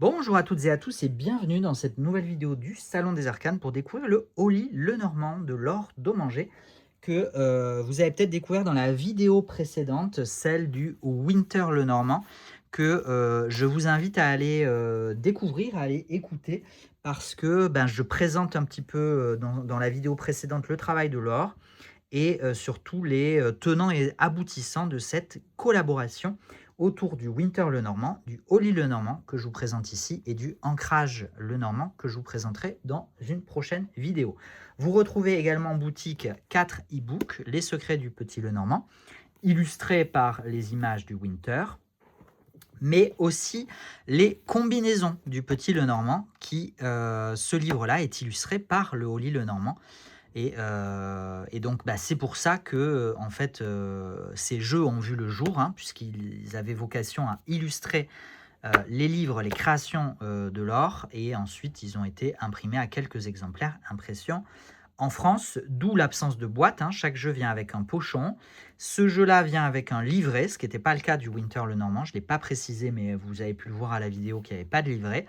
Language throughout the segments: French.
Bonjour à toutes et à tous et bienvenue dans cette nouvelle vidéo du Salon des Arcanes pour découvrir le Holly Lenormand de Laure Domanger que vous avez peut-être découvert dans la vidéo précédente, celle du Winter Lenormand, que je vous invite à aller découvrir, à aller écouter, parce que je présente un petit peu dans la vidéo précédente le travail de Laure et surtout les tenants et aboutissants de cette collaboration autour du Winter Lenormand, du Holly Lenormand que je vous présente ici et du Ancrage Lenormand que je vous présenterai dans une prochaine vidéo. Vous retrouvez également en boutique 4 e-books, Les secrets du petit Lenormand, illustrés par les images du Winter, mais aussi les combinaisons du petit Lenormand, qui, ce livre-là, est illustré par le Holly Lenormand. Et donc, c'est pour ça que, en fait, ces jeux ont vu le jour, hein, puisqu'ils avaient vocation à illustrer les livres, les créations de Laure, et ensuite ils ont été imprimés à quelques exemplaires impression en France, d'où l'absence de boîte, hein. Chaque jeu vient avec un pochon. Ce jeu-là vient avec un livret, ce qui n'était pas le cas du Winter Lenormand. Je ne l'ai pas précisé, mais vous avez pu le voir à la vidéo qu'il n'y avait pas de livret.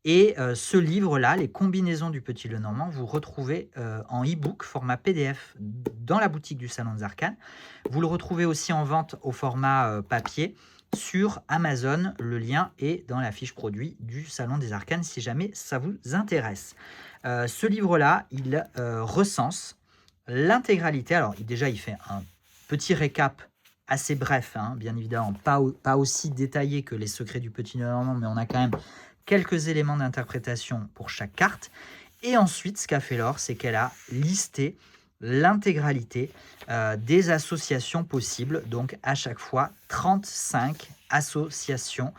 Et ce livre-là, les combinaisons du petit Lenormand, vous retrouvez en e-book, format PDF, dans la boutique du Salon des Arcanes. Vous le retrouvez aussi en vente au format papier sur Amazon. Le lien est dans la fiche produit du Salon des Arcanes si jamais ça vous intéresse. Ce livre-là, il recense l'intégralité. Alors déjà, il fait un petit récap assez bref, hein, bien évidemment, pas aussi détaillé que les secrets du petit Lenormand, mais on a quand même quelques éléments d'interprétation pour chaque carte. Et ensuite, ce qu'a fait Laure, c'est qu'elle a listé l'intégralité des associations possibles. Donc, à chaque fois, 35 associations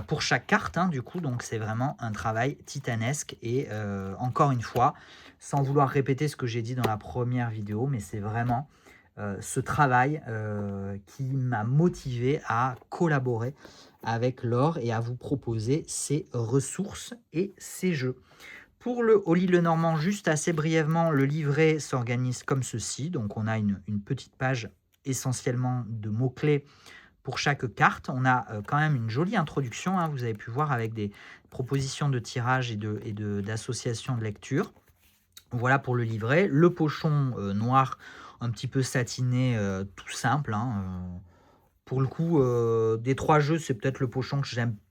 pour chaque carte, hein, du coup. Donc, c'est vraiment un travail titanesque. Et encore une fois, sans vouloir répéter ce que j'ai dit dans la première vidéo, mais c'est vraiment ce travail qui m'a motivé à collaborer avec Laure et à vous proposer ces ressources et ces jeux. Pour le Holly Lenormand, juste assez brièvement, le livret s'organise comme ceci. Donc on a une petite page essentiellement de mots-clés pour chaque carte. On a quand même une jolie introduction, hein, vous avez pu voir, avec des propositions de tirage et d'associations de lecture. Voilà pour le livret. Le pochon noir, un petit peu satiné, tout simple, hein, pour le coup, des 3 jeux, c'est peut-être le pochon que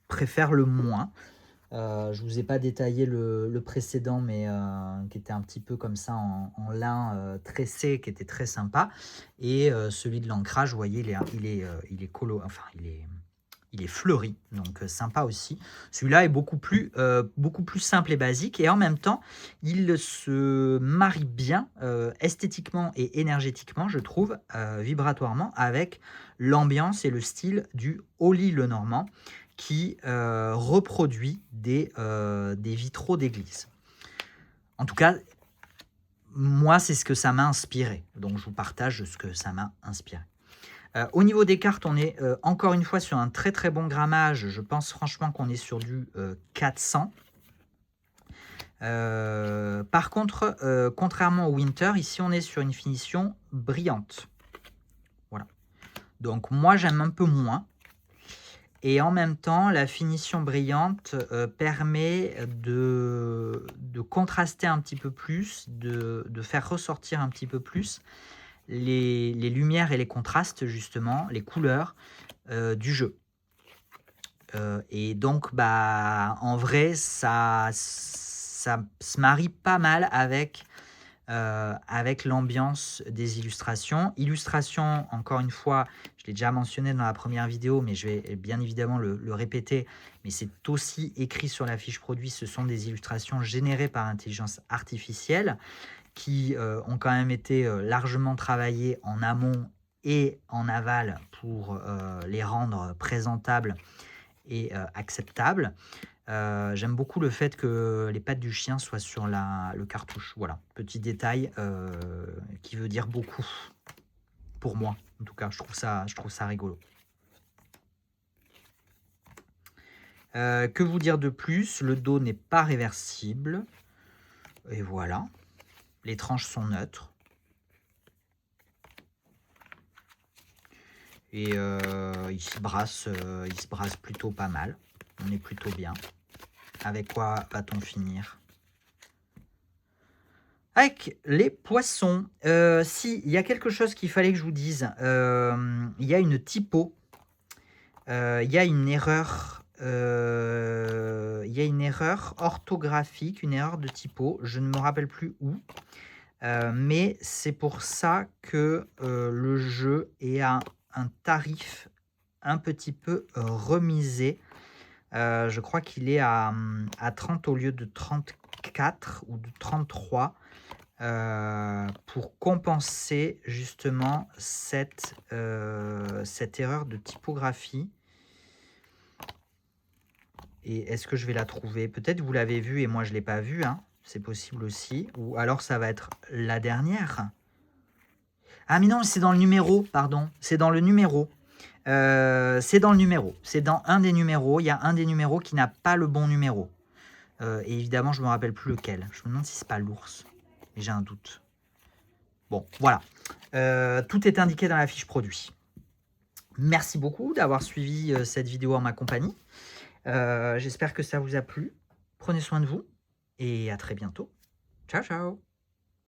préfère le moins. Je vous ai pas détaillé le précédent, mais qui était un petit peu comme ça en lin tressé, qui était très sympa. Et celui de l'ancrage, vous voyez, il est enfin, il est fleuri, donc sympa aussi. Celui-là est beaucoup plus simple et basique, et en même temps, il se marie bien esthétiquement et énergétiquement, je trouve, vibratoirement, avec l'ambiance et le style du Holly Lenormand, qui reproduit des vitraux d'église. En tout cas, moi, c'est ce que ça m'a inspiré. Donc, je vous partage ce que ça m'a inspiré. Au niveau des cartes, on est encore une fois sur un très très bon grammage. Je pense franchement qu'on est sur du 400. Par contre, contrairement au Winter, ici on est sur une finition brillante. Voilà. Donc moi j'aime un peu moins. Et en même temps, la finition brillante permet de contraster un petit peu plus, de faire ressortir un petit peu plus les lumières et les contrastes, justement, les couleurs du jeu. Et donc, en vrai, ça se marie pas mal avec l'ambiance des illustrations. Illustrations, encore une fois, je l'ai déjà mentionné dans la première vidéo, mais je vais bien évidemment le répéter, mais c'est aussi écrit sur la fiche produit, ce sont des illustrations générées par intelligence artificielle qui ont quand même été largement travaillées en amont et en aval pour les rendre présentables et acceptables. J'aime beaucoup le fait que les pattes du chien soient sur le cartouche. Voilà, petit détail qui veut dire beaucoup pour moi. En tout cas, je trouve ça rigolo. Que vous dire de plus? Le dos n'est pas réversible. Et voilà. Les tranches sont neutres. Et il se brasse plutôt pas mal. On est plutôt bien. Avec quoi va-t-on finir? Avec les poissons. Si, il y a quelque chose qu'il fallait que je vous dise. Il y a une typo. Il y a une erreur. Il y a une erreur orthographique, une erreur de typo. Je ne me rappelle plus où. Mais c'est pour ça que le jeu est à un tarif un petit peu remisé. Je crois qu'il est à 30 au lieu de 34 ou de 33 pour compenser justement cette erreur de typographie. Et est-ce que je vais la trouver? Peut-être vous l'avez vue et moi je ne l'ai pas vue, hein. C'est possible aussi. Ou alors ça va être la dernière. Ah mais non, c'est dans le numéro, pardon. C'est dans le numéro. C'est dans le numéro. C'est dans un des numéros. Il y a un des numéros qui n'a pas le bon numéro. Et évidemment, je ne me rappelle plus lequel. Je me demande si c'est pas l'ours. J'ai un doute. Bon, voilà. Tout est indiqué dans la fiche produit. Merci beaucoup d'avoir suivi cette vidéo en ma compagnie. J'espère que ça vous a plu. Prenez soin de vous et à très bientôt. Ciao, ciao.